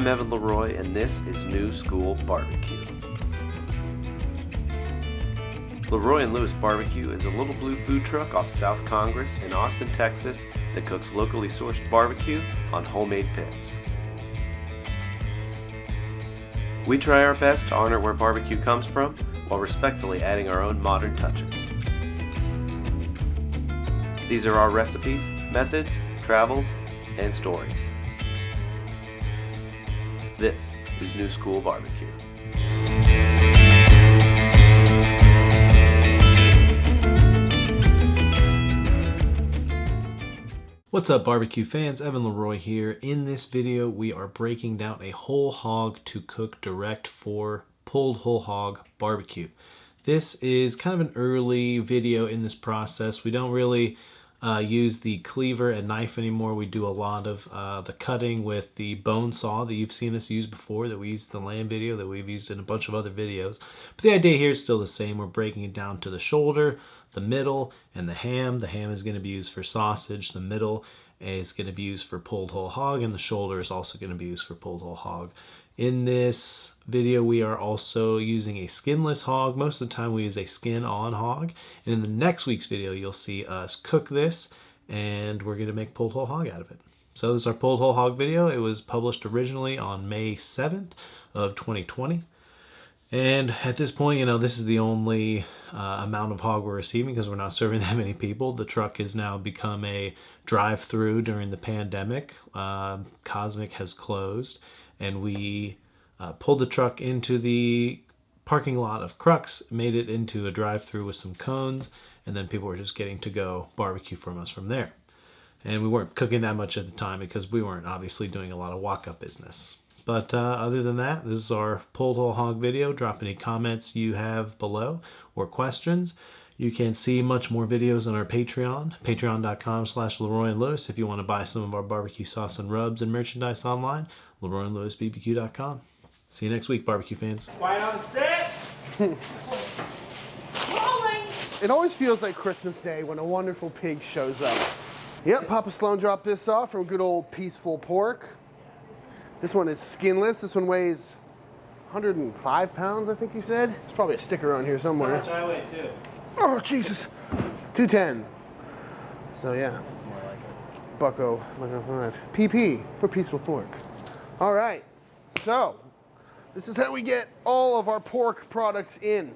I'm Evan LeRoy, and this is New School Barbecue. LeRoy and Lewis Barbecue is a little blue food truck off South Congress in Austin, Texas that cooks locally sourced barbecue on homemade pits. We try our best to honor where barbecue comes from while respectfully adding our own modern touches. These are our recipes, methods, travels, and stories. This is New School Barbecue. What's up, barbecue fans? Evan LeRoy here. In this video, we are breaking down a whole hog to cook direct for pulled whole hog barbecue. This is kind of an early video in this process. We don't really use the cleaver and knife anymore. We do a lot of the cutting with the bone saw that you've seen us use before, that we used in the lamb video, that we've used in a bunch of other videos. But the idea here is still the same. We're breaking it down to the shoulder, the middle, and the ham. The ham is going to be used for sausage. The middle is going to be used for pulled whole hog, and the shoulder is also going to be used for pulled whole hog. In this video, we are also using a skinless hog. Most of the time we use a skin-on hog. And in the next week's video, you'll see us cook this, and we're going to make pulled whole hog out of it. So this is our pulled whole hog video. It was published originally on May 7th of 2020. And at this point, you know, this is the only amount of hog we're receiving because we're not serving that many people. The truck has now become a drive-through during the pandemic. Cosmic has closed. And we pulled the truck into the parking lot of Crux, made it into a drive-through with some cones, and then people were just getting to go barbecue from us from there. And we weren't cooking that much at the time because we weren't obviously doing a lot of walk-up business. But other than that, this is our pulled whole hog video. Drop any comments you have below or questions. You can see much more videos on our Patreon, patreon.com/LeRoy and Lewis. If you want to buy some of our barbecue sauce and rubs and merchandise online, LeRoyandLewisBBQ.com. See you next week, barbecue fans. Quiet on set. Rolling. It always feels like Christmas Day when a wonderful pig shows up. Yep, Papa Sloan dropped this off from good old Peaceful Pork. This one is skinless. This one weighs 105 pounds, I think he said. There's probably a sticker on here somewhere. That's how much I weigh too. Oh, Jesus. 210. So yeah. That's more like it. Bucko. PP for Peaceful Pork. All right. So this is how we get all of our pork products in.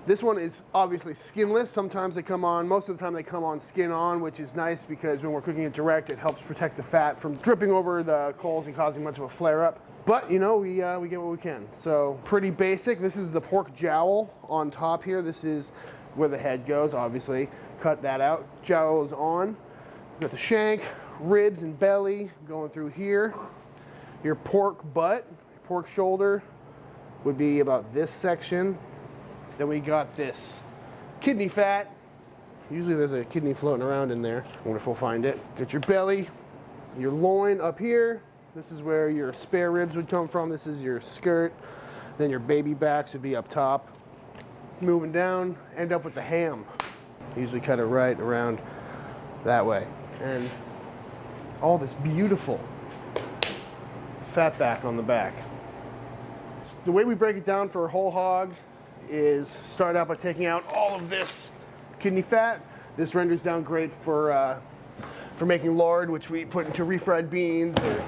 This one is obviously skinless. Sometimes they come on, most of the time they come on skin on, which is nice because when we're cooking it direct, it helps protect the fat from dripping over the coals and causing much of a flare up. But you know, we get what we can. So pretty basic. This is the pork jowl on top here. This is where the head goes, obviously. Cut that out. Jowl is on. We've got the shank, ribs and belly going through here. Your pork butt, your pork shoulder would be about this section. Then we got this kidney fat. Usually there's a kidney floating around in there. I wonder if we'll find it. Got your belly, your loin up here. This is where your spare ribs would come from. This is your skirt. Then your baby backs would be up top. Moving down, end up with the ham. Usually cut it right around that way. And all this beautiful fat back on the back. The way we break it down for a whole hog is start out by taking out all of this kidney fat. This renders down great for making lard, which we put into refried beans or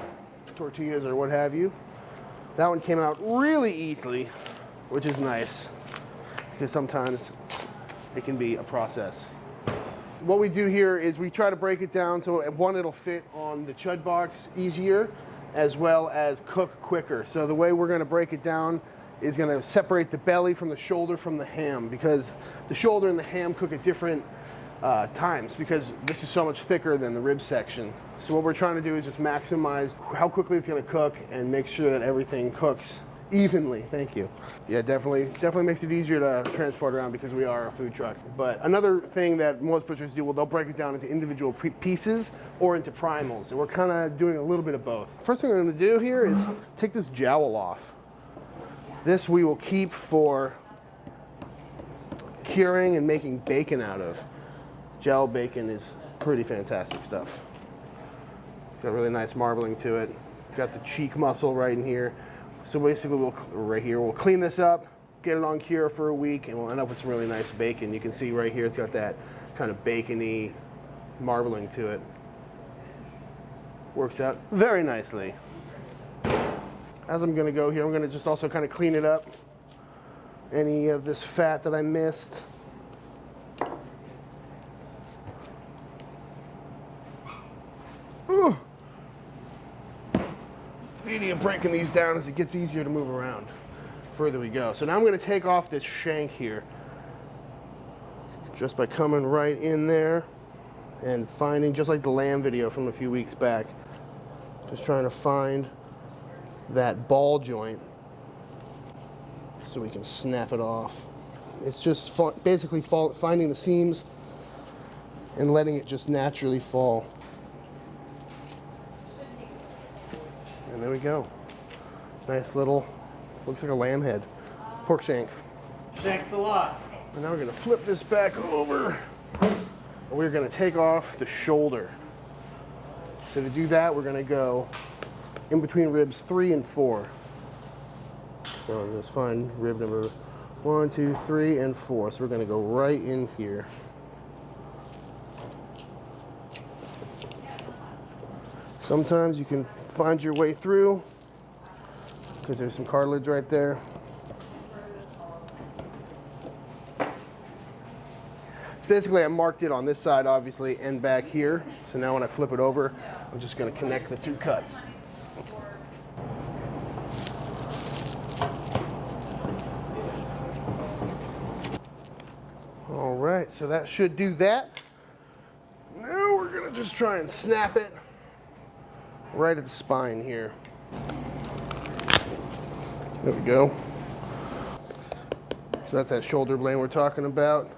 tortillas or what have you. That one came out really easily, which is nice because sometimes it can be a process. What we do here is we try to break it down so one, it'll fit on the chud box easier as well as cook quicker. So the way we're going to break it down is going to separate the belly from the shoulder from the ham, because the shoulder and the ham cook at different times because this is so much thicker than the rib section. So what we're trying to do is just maximize how quickly it's going to cook and make sure that everything cooks evenly. Thank you. Yeah, definitely makes it easier to transport around because we are a food truck. But another thing that most butchers do, well, they'll break it down into individual pieces or into primals, and we're kind of doing a little bit of both. First thing I'm going to do here is take this jowl off. This we will keep for curing and making bacon out of. Jowl bacon is pretty fantastic stuff. It's got really nice marbling to it. Got the cheek muscle right in here. So basically, we'll clean this up, get it on cure for a week, and we'll end up with some really nice bacon. You can see right here, it's got that kind of bacony marbling to it. Works out very nicely. As I'm gonna go here, I'm gonna just also kind of clean it up. Any of this fat that I missed. Ooh. Beauty of breaking these down is it gets easier to move around further we go. So now I'm gonna take off this shank here just by coming right in there and finding, just like the lamb video from a few weeks back, just trying to find that ball joint so we can snap it off. It's just basically finding the seams and letting it just naturally fall. And there we go. Nice little, looks like a lamb head. Pork shank. Thanks a lot. And now we're gonna flip this back over. And we're gonna take off the shoulder. So to do that, we're gonna go in between ribs 3 and 4. So just find rib number 1, 2, 3, and 4. So we're gonna go right in here. Sometimes you can find your way through because there's some cartilage right there. So basically I marked it on this side obviously and back here. So now when I flip it over, I'm just gonna connect the 2 cuts. All right, so that should do that. Now we're gonna just try and snap it right at the spine here. There we go. So that's that shoulder blade we're talking about.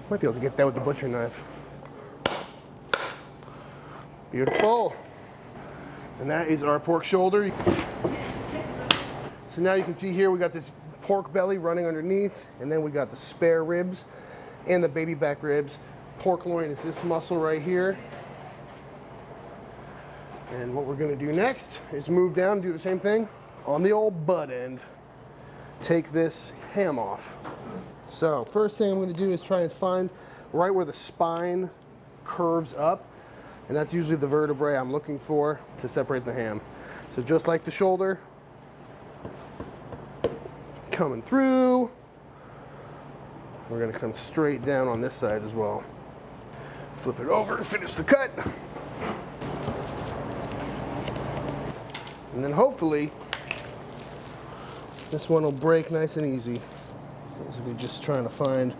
Might be able to get that with the butcher knife. Beautiful. And that is our pork shoulder. So now you can see here we got this pork belly running underneath, and then we got the spare ribs and the baby back ribs. Pork loin is this muscle right here. And what we're gonna do next is move down and do the same thing on the old butt end. Take this ham off. So first thing I'm gonna do is try and find right where the spine curves up. And that's usually the vertebrae I'm looking for to separate the ham. So just like the shoulder, coming through, we're gonna come straight down on this side as well. Flip it over and finish the cut. And then hopefully, this one will break nice and easy. Basically just trying to find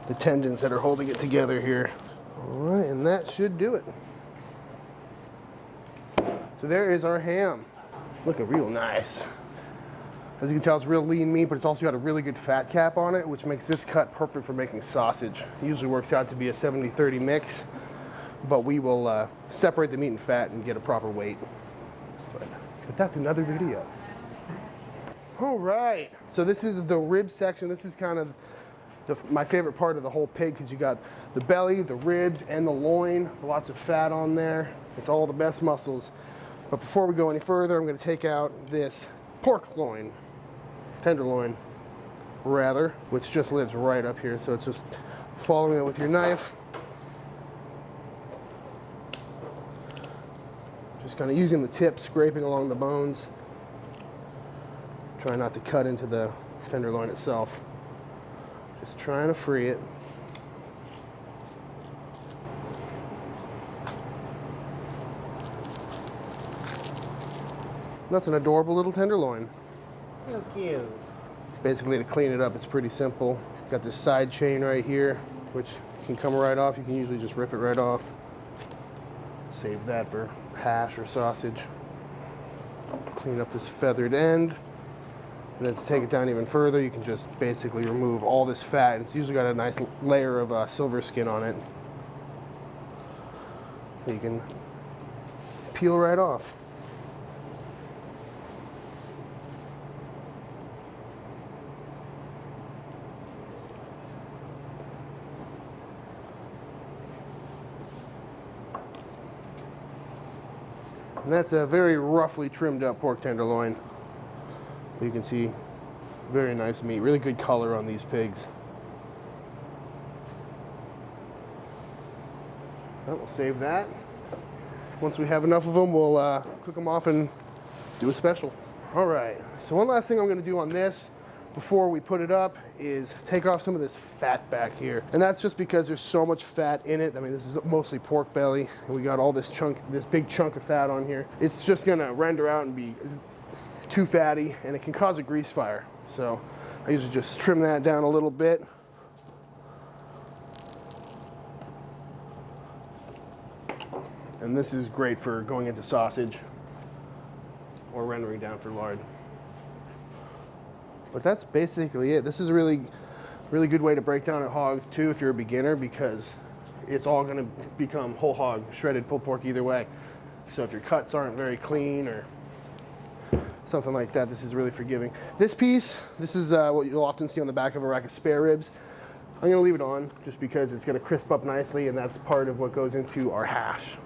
the tendons that are holding it together here. All right, and that should do it. So there is our ham. Looking real nice. As you can tell, it's real lean meat, but it's also got a really good fat cap on it, which makes this cut perfect for making sausage. It usually works out to be a 70-30 mix, but we will separate the meat and fat and get a proper weight. But that's another video. All right, so this is the rib section. This is kind of my favorite part of the whole pig because you got the belly, the ribs, and the loin. Lots of fat on there. It's all the best muscles. But before we go any further, I'm gonna take out this pork loin, tenderloin, rather, which just lives right up here. So it's just following it with your knife. Just kind of using the tip, scraping along the bones. Try not to cut into the tenderloin itself. Just trying to free it. That's an adorable little tenderloin. So cute. Basically, to clean it up, it's pretty simple. Got this side chain right here, which can come right off. You can usually just rip it right off. Save that for hash or sausage. Clean up this feathered end. And then to take it down even further, you can just basically remove all this fat. It's usually got a nice layer of silver skin on it. You can peel right off. And that's a very roughly trimmed up pork tenderloin. You can see very nice meat, really good color on these pigs. Well, we'll save that. Once we have enough of them, we'll cook them off and do a special. All right, so one last thing I'm gonna do on this before we put it up is take off some of this fat back here. And that's just because there's so much fat in it. I mean, this is mostly pork belly, and we got all this big chunk of fat on here. It's just gonna render out and be too fatty, and it can cause a grease fire. So I usually just trim that down a little bit. And this is great for going into sausage or rendering down for lard. But that's basically it. This is a really good way to break down a hog too if you're a beginner, because it's all gonna become whole hog, shredded pulled pork either way. So if your cuts aren't very clean or something like that, this is really forgiving. This piece, this is what you'll often see on the back of a rack of spare ribs. I'm gonna leave it on just because it's gonna crisp up nicely, and that's part of what goes into our hash.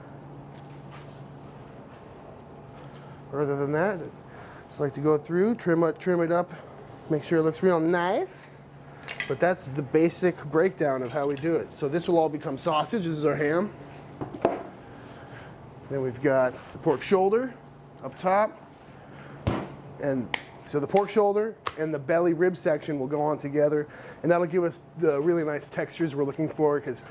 Other than that, just like to go through, trim it up, make sure it looks real nice. But that's the basic breakdown of how we do it. So this will all become sausage. This is our ham. Then we've got the pork shoulder up top. And so the pork shoulder and the belly rib section will go on together, and that'll give us the really nice textures we're looking for, because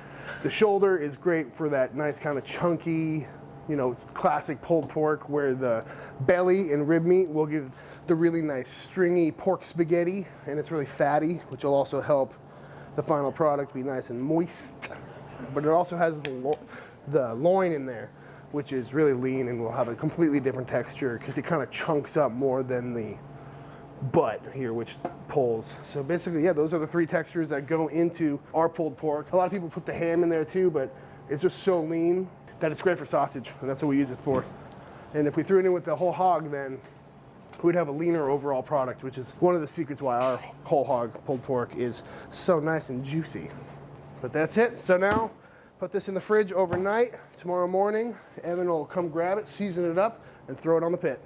the shoulder is great for that nice kind of chunky, you know, classic pulled pork, where the belly and rib meat will give the really nice stringy pork spaghetti, and it's really fatty, which will also help the final product be nice and moist. But it also has the loin in there, which is really lean and will have a completely different texture because it kind of chunks up more than the butt here, which pulls. So basically, yeah, those are the three textures that go into our pulled pork. A lot of people put the ham in there too, but it's just so lean that it's great for sausage, and that's what we use it for. And if we threw it in with the whole hog, then we'd have a leaner overall product, which is one of the secrets why our whole hog pulled pork is so nice and juicy. But that's it. So now, put this in the fridge overnight. Tomorrow morning, Evan will come grab it, season it up, and throw it on the pit.